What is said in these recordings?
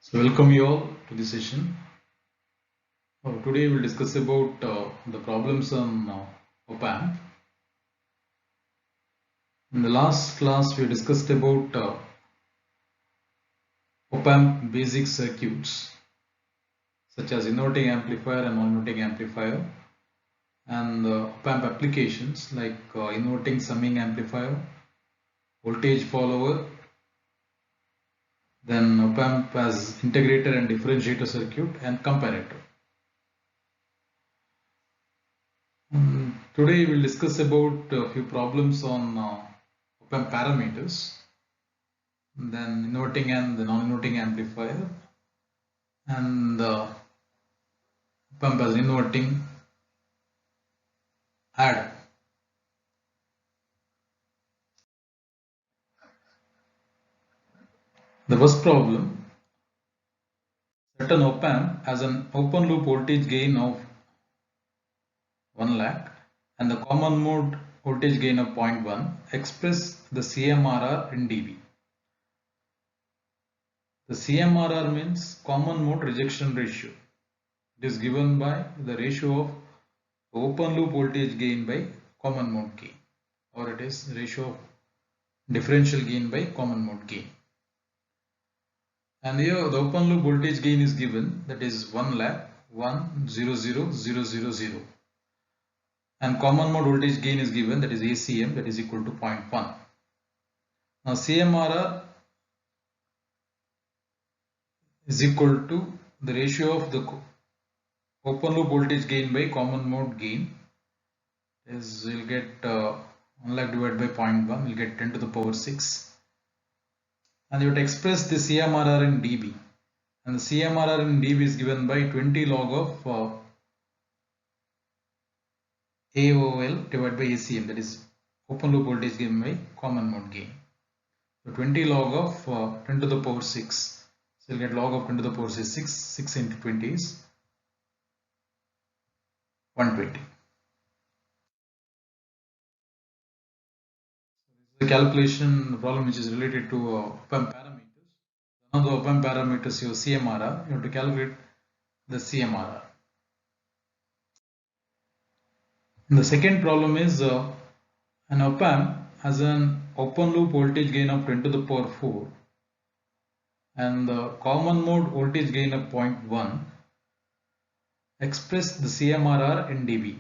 So welcome you all to this session. Today we'll discuss about the problems on op-amp. In the last class we discussed about op-amp basic circuits such as inverting amplifier and non-inverting amplifier, and op-amp applications like inverting summing amplifier, voltage follower, then op-amp as integrator and differentiator circuit, and comparator. Today we'll discuss about a few problems on op-amp parameters, then inverting and the non-inverting amplifier, and op-amp as inverting adder. The first problem: set an op-amp has an open loop voltage gain of 1 lakh and the common mode voltage gain of 0.1. Express the CMRR in dB. The CMRR means common mode rejection ratio. It is given by the ratio of open loop voltage gain by common mode gain, or it is ratio of differential gain by common mode gain. And here the open loop voltage gain is given, that is 1 lakh 1,000,000, and common mode voltage gain is given, that is ACM, that is equal to 0.1. Now CMRR is equal to the ratio of the open loop voltage gain by common mode gain. Is you'll get 1 lakh divided by 0.1, you'll get 10 to the power 6. And you have to express the CMRR in dB, and the CMRR in dB is given by 20 log of AOL divided by ACM, that is open loop voltage gain by common mode gain. So 20 log of 10 to the power 6, so you'll get log of 10 to the power 6 into 20 is 120. The calculation problem which is related to op-amp parameters. Now the op-amp parameters, your CMRR, you have to calculate the CMRR. The second problem is an op-amp has an open loop voltage gain of 10 to the power 4 and the common mode voltage gain of 0.1. Express the CMRR in dB.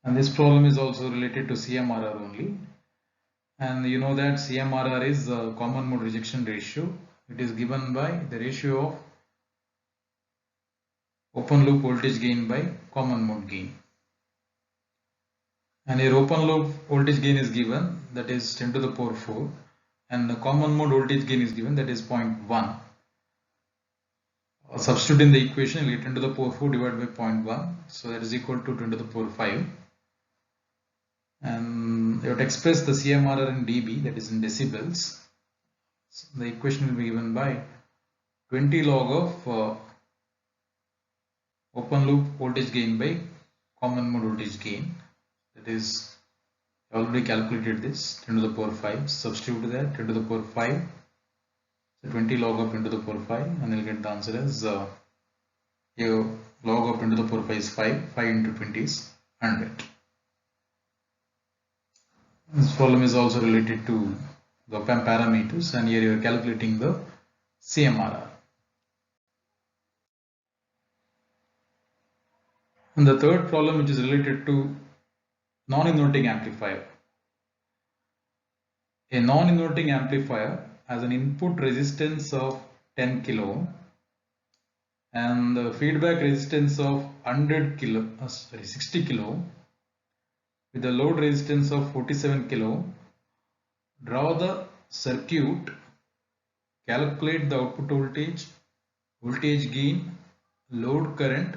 And this problem is also related to CMRR only. And you know that CMRR is the common mode rejection ratio. It is given by the ratio of open loop voltage gain by common mode gain. And here open loop voltage gain is given, that is 10 to the power 4, and the common mode voltage gain is given, that is 0.1. Substitute in the equation, you get 10 to the power 4 divided by 0.1, so that is equal to 10 to the power 5. And you have to express the CMRR in dB, that is in decibels. So the equation will be given by 20 log of open loop voltage gain by common mode voltage gain, that is already calculated this 10 to the power 5. Substitute that 10 to the power 5, so 20 log of 10 to the power 5, and you'll get the answer as your log of 10 to the power 5 is 5 into 20 is 100. This problem is also related to the op-amp parameters, and here you are calculating the CMRR. And the third problem, which is related to non-inverting amplifier. A non-inverting amplifier has an input resistance of 10 kilo ohm and the feedback resistance of 60 kilo ohm with a load resistance of 47 kilo ohm. Draw the circuit, calculate the output voltage, voltage gain, load current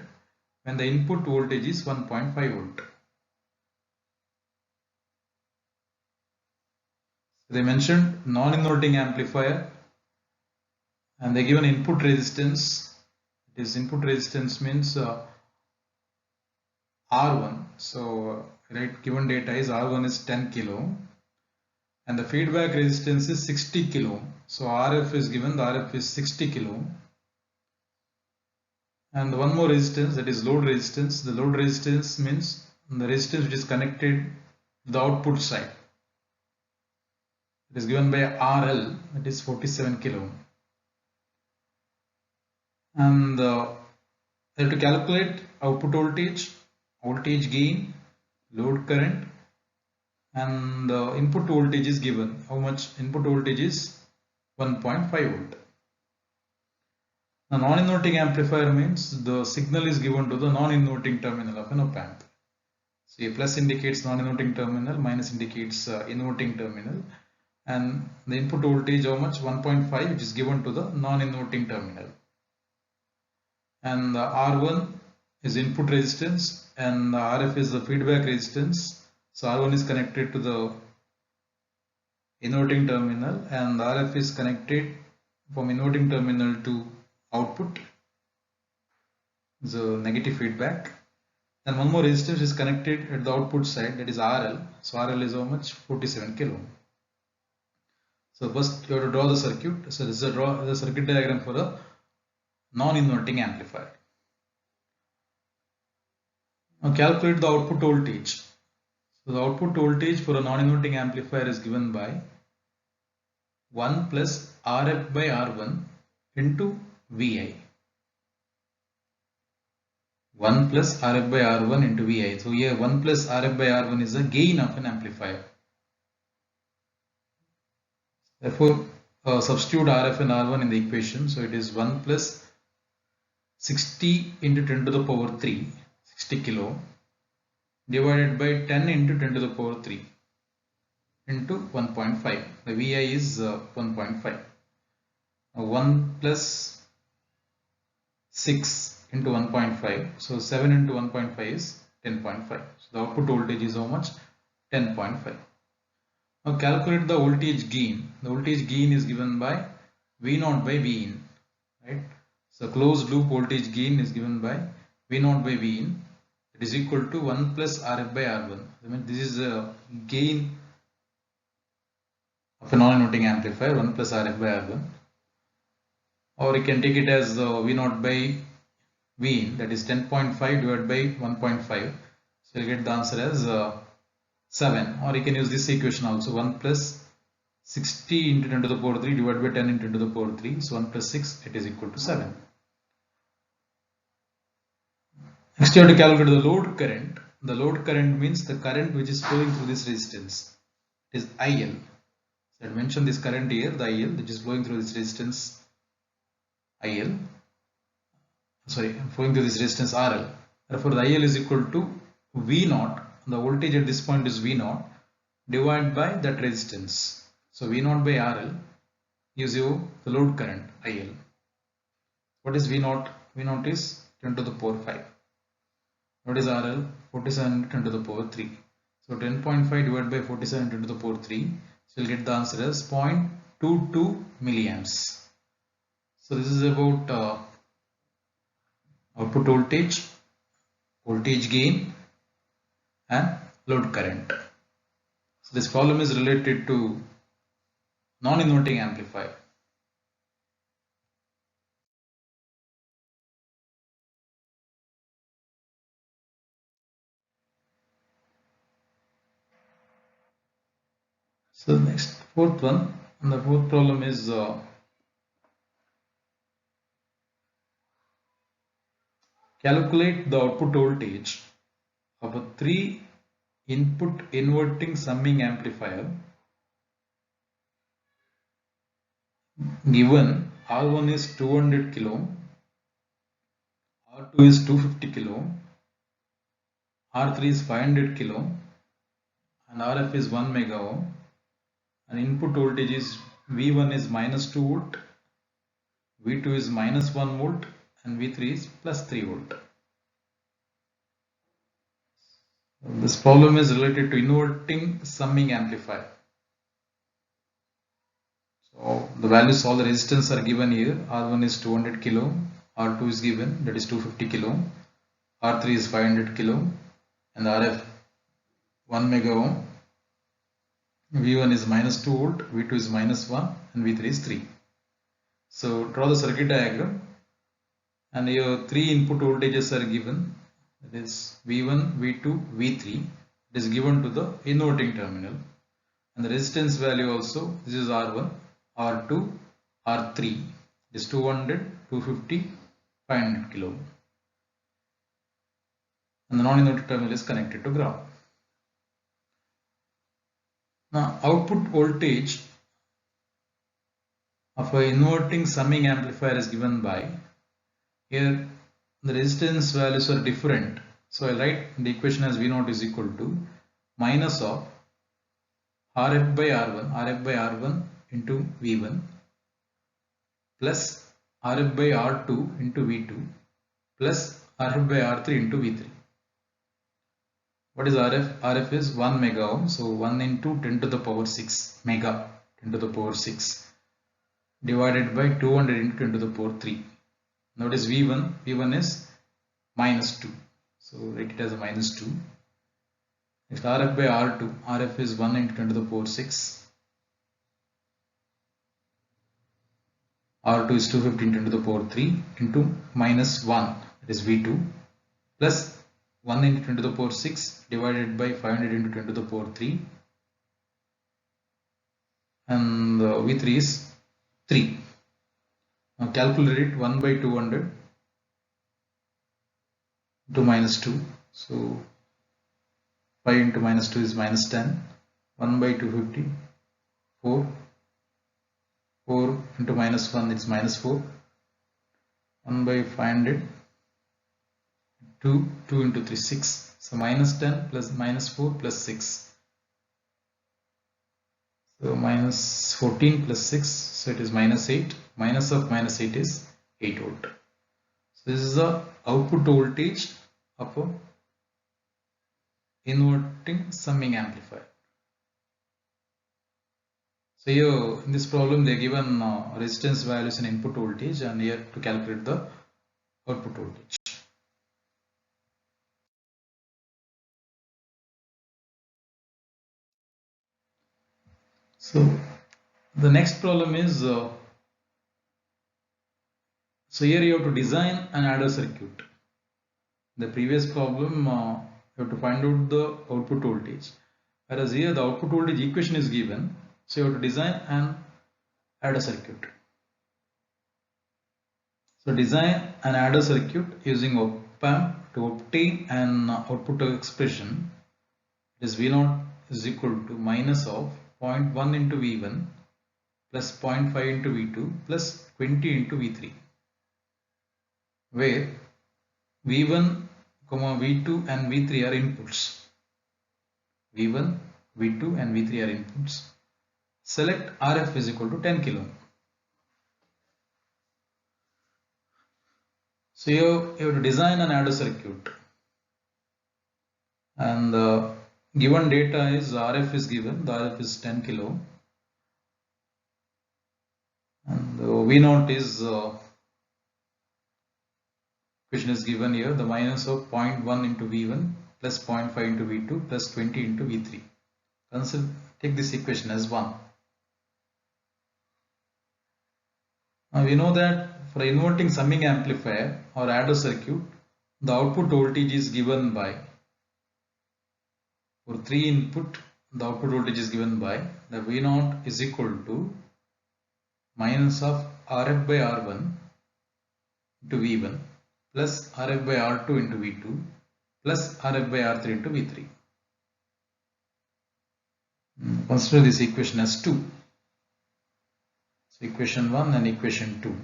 when the input voltage is 1.5 volt. They mentioned non-inverting amplifier and they given input resistance. This input resistance means R1. So right, given data is R1 is 10 kilo ohm and the feedback resistance is 60 kilo ohm. So RF is given, the RF is 60 kilo ohm. And one more resistance, that is load resistance. The load resistance means the resistance which is connected to the output side. It is given by RL, that is 47 kilo ohm. And you have to calculate output voltage, voltage gain, load current, and the input voltage is given. How much input voltage is 1.5 volt. The non-inverting amplifier means the signal is given to the non-inverting terminal of an op-amp. So a plus indicates non-inverting terminal, minus indicates inverting terminal, and the input voltage how much 1.5, which is given to the non-inverting terminal. And the R1 is input resistance and the RF is the feedback resistance. So R1 is connected to the inverting terminal and the RF is connected from inverting terminal to output, the negative feedback. Then one more resistance is connected at the output side, that is RL. So RL is how much? 47 kilo ohm. So first you have to draw the circuit. So this is the circuit diagram for a non-inverting amplifier. Now calculate the output voltage. So the output voltage for a non-inverting amplifier is given by 1 plus RF by R1 into Vi. 1 plus RF by R1 into Vi. So here 1 plus RF by R1 is the gain of an amplifier. Therefore, substitute RF and R1 in the equation. So it is 1 plus 60 into 10 to the power 3, 60 kilo, divided by 10 into 10 to the power 3 into 1.5. The Vi is 1.5. 1 plus 6 into 1.5. So 7 into 1.5 is 10.5. So the output voltage is how much? 10.5. Now calculate the voltage gain. The voltage gain is given by V0 by Vin, right? So closed loop voltage gain is given by V0 by Vin. It is equal to 1 plus RF by R1. I mean, this is a gain of a non-inverting amplifier, 1 plus RF by R1. Or you can take it as V0 by Vin, that is 10.5 divided by 1.5. So you'll get the answer as 7. Or you can use this equation also, 1 plus 60 into 10 to the power 3 divided by 10 into 10 to the power 3. So 1 plus 6, it is equal to 7. Next you have to calculate the load current. The load current means the current which is flowing through this resistance. It is IL. So I mentioned this current here, the IL which is flowing through this resistance IL. Sorry, flowing through this resistance RL. Therefore the IL is equal to V0. The voltage at this point is V0 divided by that resistance. So V0 by RL gives you the load current IL. What is V0? V0 is 10 to the power 5. What is RL? 47 10 to the power 3. So 10.5 divided by 47 10 to the power 3. So you'll get the answer as 0.22 milliamps. So this is about output voltage, voltage gain and load current. So this problem is related to non-inverting amplifier. So the next fourth one, and the fourth problem is calculate the output voltage of a 3-input inverting summing amplifier given R1 is 200 kilo, R2 is 250 kilo, R3 is 500 kilo, and RF is 1 mega ohm, and input voltage is V1 is minus 2 volt, V2 is minus 1 volt, and V3 is plus 3 volt. This problem is related to inverting summing amplifier. So the values, all the resistance are given here. R1 is 200 kilo, R2 is given, that is 250 kilo, R3 is 500 kilo, and RF 1 mega ohm, V1 is minus 2 volt, V2 is minus 1 and V3 is 3. So draw the circuit diagram, and your 3 input voltages are given, that is V1, V2, V3. It is given to the inverting terminal, and the resistance value also, this is R1, R2, R3, it is 200, 250, 500 kilo, and the non-inverting terminal is connected to ground. Now output voltage of an inverting summing amplifier is given by, here the resistance values are different, so I'll write the equation as V0 is equal to minus of Rf by R1 into V1 plus Rf by R2 into V2 plus Rf by R3 into V3. What is Rf? Rf is 1 mega ohm, so 1 into 10 to the power 6 mega 10 to the power 6 divided by 200 into 10 to the power 3. Notice V1 is minus 2, so write it as a minus 2. If Rf by R2, Rf is 1 into 10 to the power 6, R2 is 250 into 10 to the power 3 into minus 1, that is V2, plus 1 into 10 to the power 6 divided by 500 into 10 to the power 3, and V3 is 3. Now calculate it, 1 by 200 into minus 2, so 5 into minus 2 is minus 10, 1 by 250, 4, 4 into minus 1 is minus 4, 1 by 500, 2 into 3, 6, so minus 10 plus minus 4 plus 6, so minus 14 plus 6, so it is minus 8, minus of minus 8 is 8 volt. So this is the output voltage of a inverting summing amplifier. So here in this problem they are given resistance values and input voltage, and here to calculate the output voltage. So the next problem is, so here you have to design an adder circuit. The previous problem you have to find out the output voltage, whereas here the output voltage equation is given, so you have to design an adder circuit. So design an adder circuit using op-amp to obtain an output expression. This V0 is equal to minus of 0.1 into V1 plus 0.5 into V2 plus 20 into V3, where V1, V2 and V3 are inputs. V1, V2 and V3 are inputs. Select Rf is equal to 10 kilo. So you have to design an adder circuit, and the given data is Rf is given, the Rf is 10 kilo, and the V0 is equation is given here, the minus of 0.1 into V1 plus 0.5 into V2 plus 20 into V3. Take this equation as 1. Now we know that for inverting summing amplifier or adder circuit, the output voltage is given by, for 3 input, the output voltage is given by the V0 is equal to minus of Rf by R1 into V1 plus Rf by R2 into V2 plus Rf by R3 into V3. Consider this equation as 2. So equation 1 and equation 2.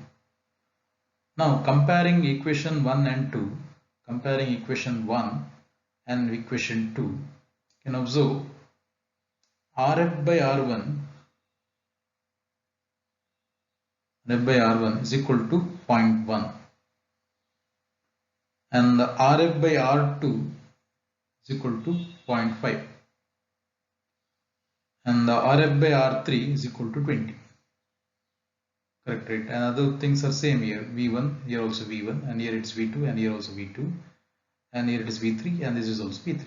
Now comparing equation 1 and 2, comparing equation 1 and equation 2, you can observe Rf by R1 is equal to 0.1, and the Rf by R2 is equal to 0.5, and the Rf by R3 is equal to 20. Correct, right? And other things are same here. V1, here also V1, and here it's V2, and here also V2, and here it is V3, and this is also V3.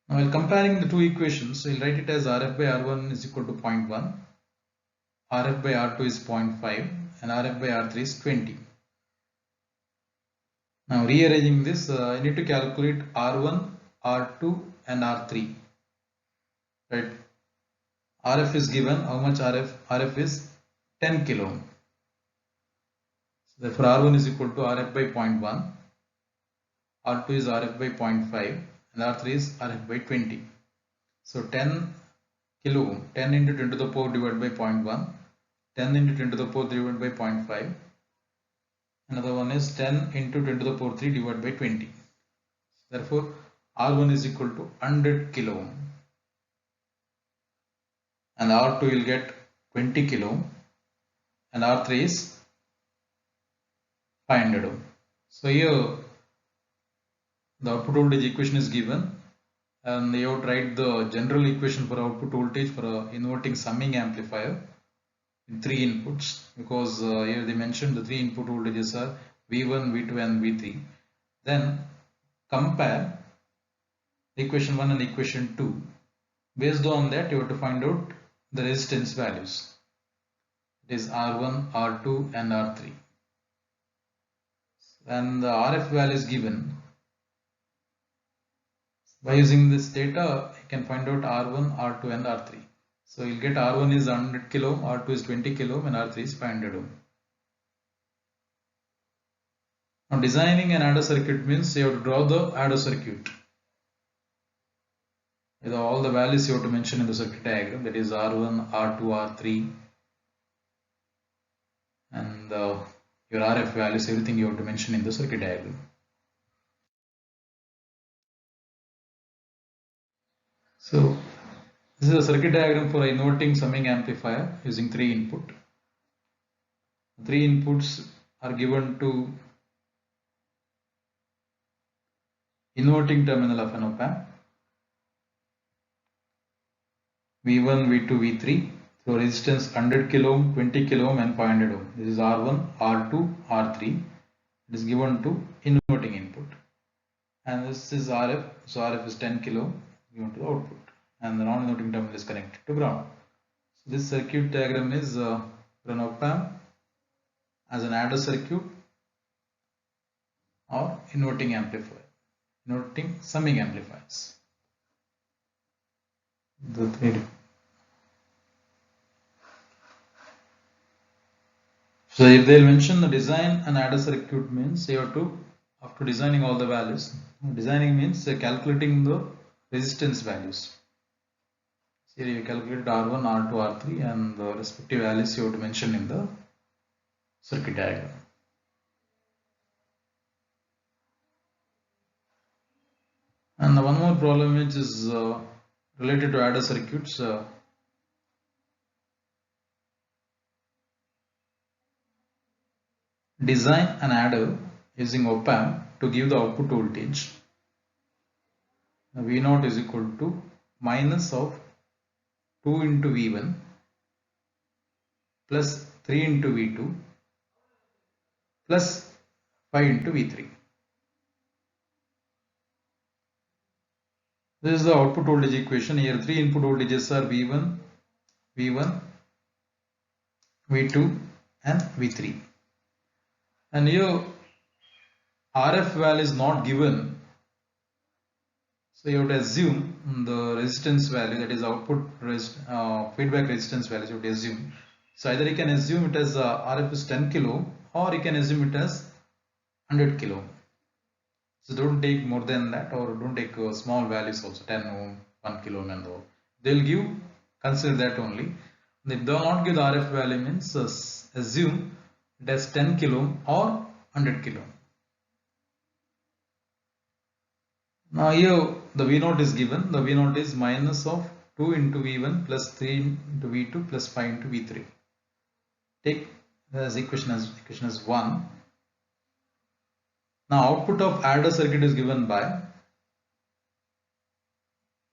Now while comparing the two equations, we'll write it as Rf by R1 is equal to 0.1, Rf by R2 is 0.5 and Rf by R3 is 20. Now rearranging this, I need to calculate R1, R2 and R3. Right? Rf is given, how much Rf? Rf is 10 kilo ohm. So therefore R1 is equal to Rf by 0.1, R2 is Rf by 0.5 and R3 is Rf by 20. So 10 kilo ohm, 10 into 10 to the power divided by 0.1, 10 into 10 to the power divided by 0.5. Another one is 10 into 10 to the power 3 divided by 20. Therefore R1 is equal to 100 kilo ohm and R2 will get 20 kilo ohm and R3 is 500 ohm. So here the output voltage equation is given and you have to write the general equation for output voltage for a inverting summing amplifier in 3 inputs, because here they mentioned the 3 input voltages are V1, V2 and V3. Then compare equation 1 and equation 2. Based on that you have to find out the resistance values. It is R1, R2 and R3. And the RF value is given. By using this data, I can find out R1, R2 and R3. So you'll get R1 is 100 kilo ohm, R2 is 20 kilo ohm and R3 is 500 ohm. Now designing an adder circuit means you have to draw the adder circuit. With all the values you have to mention in the circuit diagram, that is R1, R2, R3 and your RF values, everything you have to mention in the circuit diagram. So this is a circuit diagram for an inverting summing amplifier using 3 input. 3 inputs are given to inverting terminal of an op-amp, V1, V2, V3 through resistance 100 kilo ohm, 20 kilo ohm and 500 ohm. This is R1, R2, R3. It is given to inverting input. And this is RF, so RF is 10 kilo ohm given to the output. And the non-inverting terminal is connected to ground. So this circuit diagram is for an op-amp as an adder circuit or inverting amplifier, inverting summing amplifiers. The three. So if they'll mention the design an adder circuit means you have to, after designing all the values, designing means calculating the resistance values. So here you calculate R1, R2, R3 and the respective values you have to mention in the circuit diagram. And the one more problem which is related to adder circuits. Design an adder using op-amp to give the output voltage. V0 is equal to minus of 2 into V1 plus 3 into V2 plus 5 into V3. This is the output voltage equation. Here 3 input voltages are V1, V1, V2 and V3. And here RF value is not given. So you have to assume the resistance value, that is output feedback resistance value, you have to assume. So either you can assume it as RF is 10 kilo or you can assume it as 100 kilo. So don't take more than that, or don't take small values also, 10 ohm, 1 kilo ohm and all. They'll give, consider that only. And if they will not give the RF value means assume it as 10 kilo ohm or 100 kilo ohm. Now here the V0 is given. The V0 is minus of 2 into V1 plus 3 into V2 plus 5 into V3. Take as equation as 1. Now output of adder circuit is given by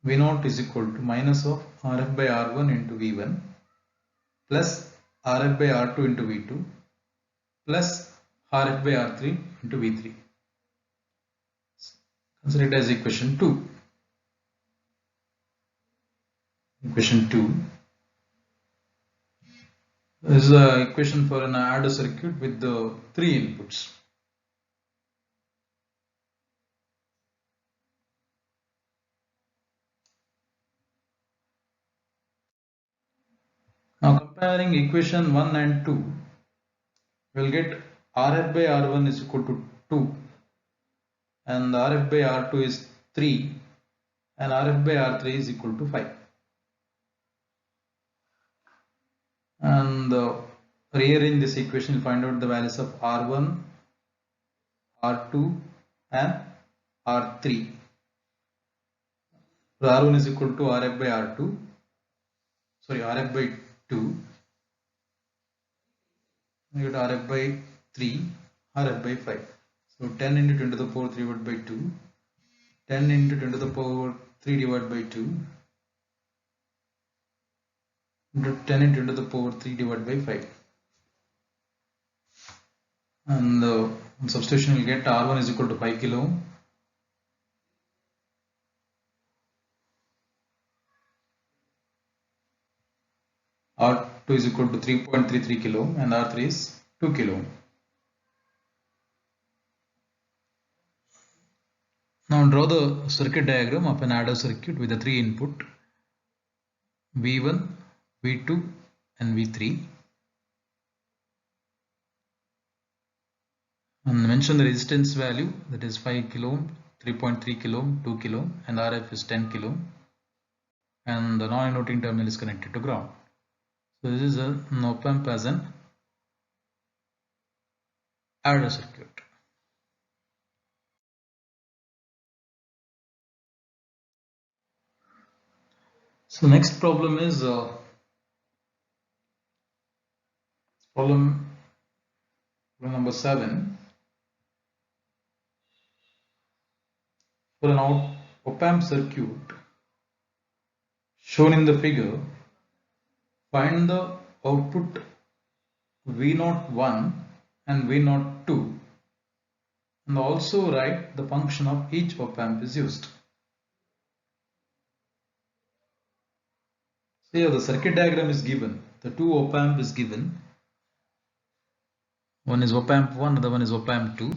V0 is equal to minus of Rf by R1 into V1 plus Rf by R2 into V2 plus Rf by R3 into V3. Consider it as equation 2. Equation 2. This is an equation for an adder circuit with the 3 inputs. Now comparing equation 1 and 2, we will get Rf by R1 is equal to 2 and Rf by R2 is 3 and Rf by R3 is equal to 5. And rearrange this equation, you'll find out the values of R1, R2 and R3. So R1 is equal to Rf by R2, sorry, Rf by 2, you get Rf by 3, Rf by 5. So 10 into 10 to the power 3 divided by 2, 10 into 10 to the power 3 divided by 2, into 10 into 10 to the power 3 divided by 5. And the substitution will get R1 is equal to 5 kilo ohm, R2 is equal to 3.33 kilo ohm and R3 is 2 kilo ohm. Now draw the circuit diagram of an adder circuit with the 3 input V1, V2 and V3, and mention the resistance value, that is 5 kilo ohm, 3.3 kilo ohm, 2 kilo ohm and Rf is 10 kilo ohm, and the non-inverting terminal is connected to ground. So this is an op-amp as an adder circuit. So next problem is problem number 7. For an op-amp circuit shown in the figure, find the output V01 and V02 and also write the function of each op-amp is used. So here the circuit diagram is given, the two op-amp is given, one is op-amp 1, other one is op-amp 2,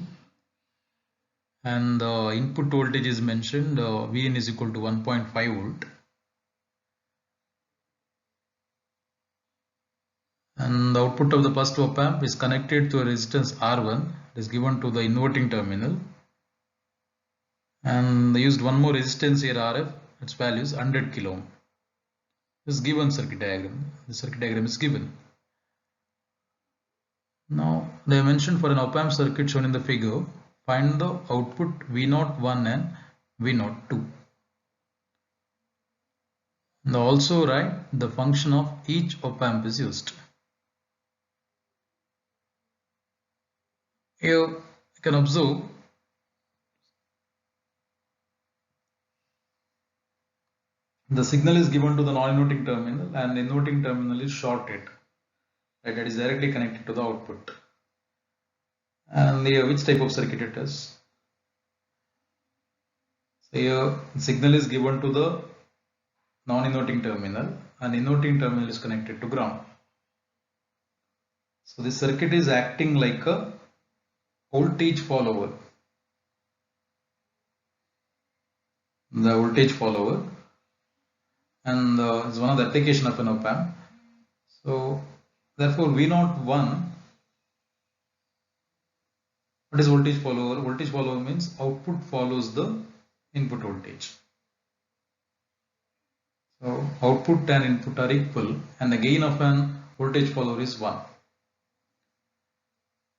and the input voltage is mentioned, Vn is equal to 1.5 volt, and the output of the first op-amp is connected to a resistance R1, it is given to the inverting terminal, and they used one more resistance here Rf, its value is 100 kilo ohm. This is given circuit diagram, the circuit diagram is given. Now they mentioned for an op-amp circuit shown in the figure, find the output V01 and V02. And also write the function of each op-amp is used. Here you can observe the signal is given to the non-inverting terminal and the inverting terminal is shorted. Right, that is directly connected to the output. And here which type of circuit it is? So here signal is given to the non-inverting terminal and inverting terminal is connected to ground. So this circuit is acting like a voltage follower. The voltage follower, and is one of the application of an op-amp. So therefore V01, what is voltage follower? Voltage follower means output follows the input voltage. So output and input are equal and the gain of an voltage follower is 1.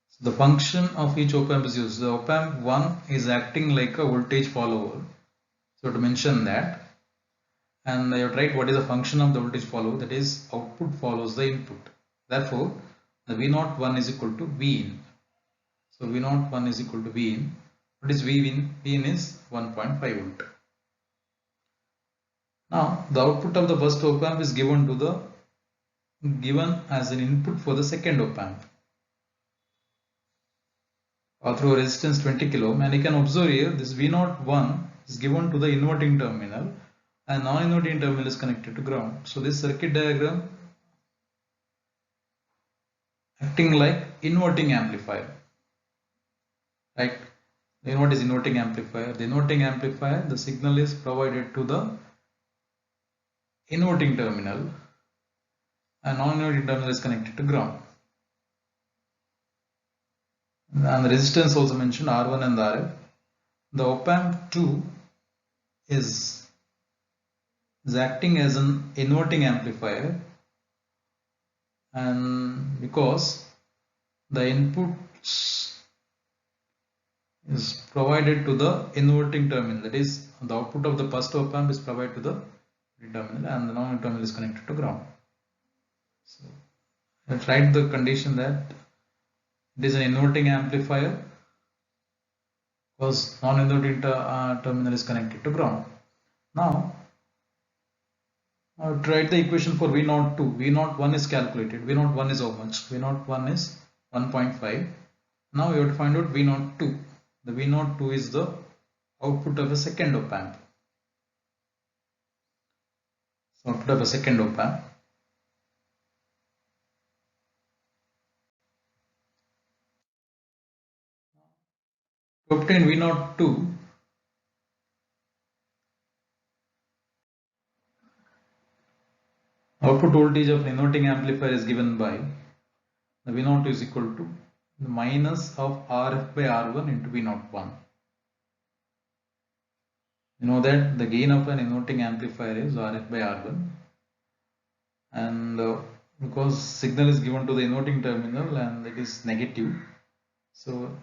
So the function of each op-amp is used. The op-amp 1 is acting like a voltage follower. So to mention that, and you have to write what is the function of the voltage follower, that is output follows the input. Therefore the V01 is equal to Vin. So V01 is equal to Vin. What is Vin? Vin is 1.5 volt. Now the output of the first op-amp is given as an input for the second op-amp through a resistance 20 kilo ohm, and you can observe here this V01 is given to the inverting terminal and non-inverting terminal is connected to ground. So this circuit diagram acting like inverting amplifier, right? Then what is inverting amplifier? The inverting amplifier, the signal is provided to the inverting terminal and non-inverting terminal is connected to ground. And the resistance also mentioned R1 and RF. The op-amp 2 is acting as an inverting amplifier, and because the input is provided to the inverting terminal, that is the output of the first op-amp is provided to the terminal and the non-inverting terminal is connected to ground. So let's write the condition that it is an inverting amplifier because non-inverting terminal is connected to ground. Now to write the equation for V02, V01 is calculated. V01 is how much? V01 is 1.5. Now you have to find out V02. The V02 is the output of a second op-amp. So output of a second op-amp. To obtain V02, output voltage of inverting amplifier is given by the V02 is equal to the minus of RF by R1 into V01. You know that the gain of an inverting amplifier is RF by R1, and because signal is given to the inverting terminal and it is negative, so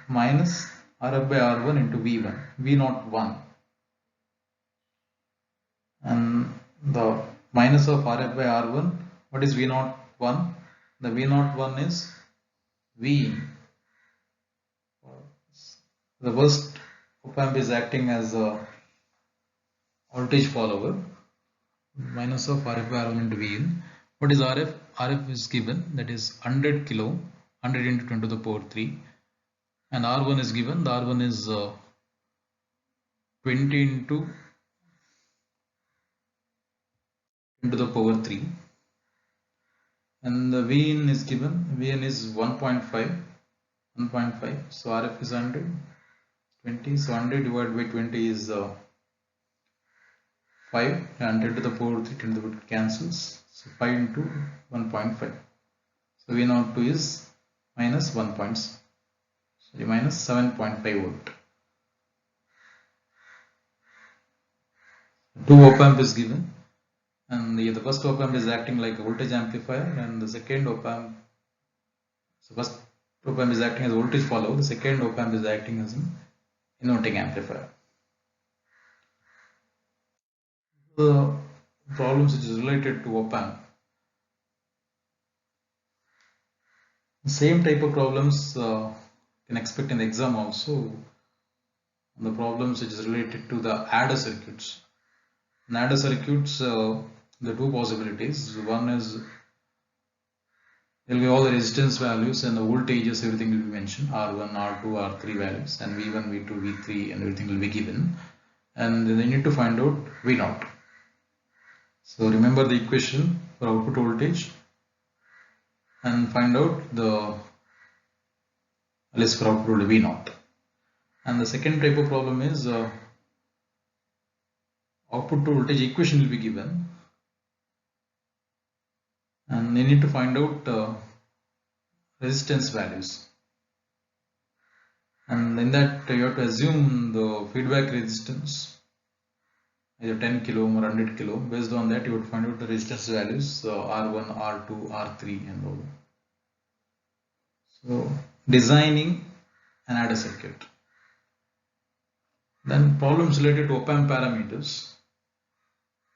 minus RF by R1 into V01, and the minus of RF by R1, what is V01? The V01 is V. The first op-amp is acting as a voltage follower, minus of RF by R1 into Vin. What is RF? RF is given, that is 100 kilo, 100 into 10 to the power 3, and R1 is given, the R1 is 20 into 10 to the power 3, and the Vin is given, Vn is 1.5, so RF is 100, 20, so 100 divided by 20 is 5, and 10 to the power 3, 10 to the power cancels, so 5 into 1.5, so V02 is minus 7.5 volt. 2 op-amp is given, and the first op-amp is acting like a voltage amplifier, and the second op-amp, so first op-amp is acting as a voltage follower, the second op-amp is acting as an inverting amplifier. The problems which is related to op-amp, the same type of problems can expect in the exam also. The problems which is related to the adder circuits. In adder circuits, the two possibilities. One is there will be all the resistance values and the voltages, everything will be mentioned, R1, R2, R3 values, and V1, V2, V3, and everything will be given. And then they need to find out V0. So remember the equation for output voltage and find out the list for output voltage V0. And the second type of problem is output to voltage equation will be given, and you need to find out resistance values, and in that you have to assume the feedback resistance either 10 kilo ohm or 100 kilo ohm. Based on that you would find out the resistance values R1, R2, R3 and all. So designing an adder circuit. Then problems related to op-amp parameters.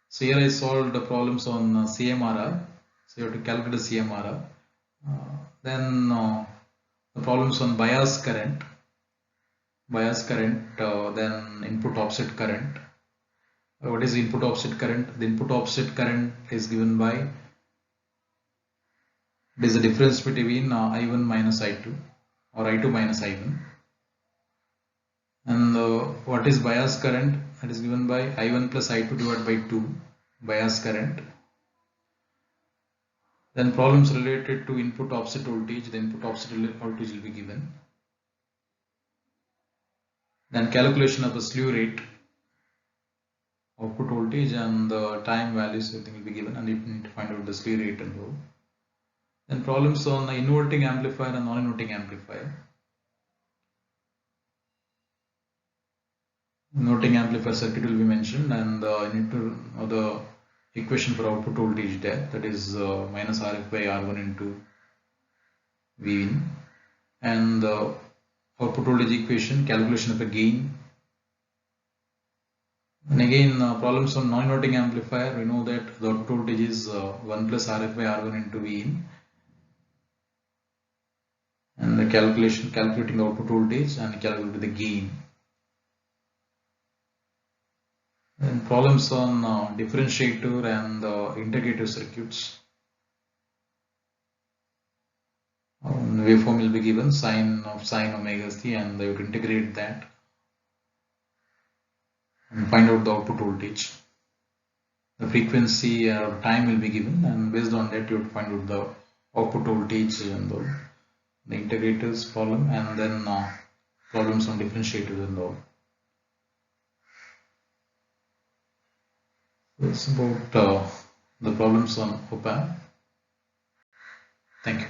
So here I solved the problems on CMRR. So you have to calculate the CMRR. Then the problems on bias current, then input offset current. What is the input offset current? The input offset current is given by, it is the difference between I1 minus I2 or I2 minus I1. And what is bias current? that is given by I1 plus I2 divided by 2 bias current. Then problems related to input offset voltage, the input offset voltage will be given. Then calculation of the slew rate, output voltage and the time values, everything will be given, and you need to find out the slew rate and all. Then problems on the inverting amplifier and non-inverting amplifier. Inverting amplifier circuit will be mentioned, and you need to know the equation for output voltage there, that is minus Rf by R1 into V in, and the output voltage equation, calculation of the gain. And again, problems on non-inverting amplifier, we know that the output voltage is 1 plus Rf by R1 into V in, and the calculating the output voltage and calculating the gain. And problems on differentiator and integrator circuits. Waveform will be given, sine omega c, and they would integrate that and find out the output voltage. The frequency or time will be given, and based on that you would find out the output voltage and the integrators problem, and then problems on differentiators and all. That's about the problems on op-amp. Thank you.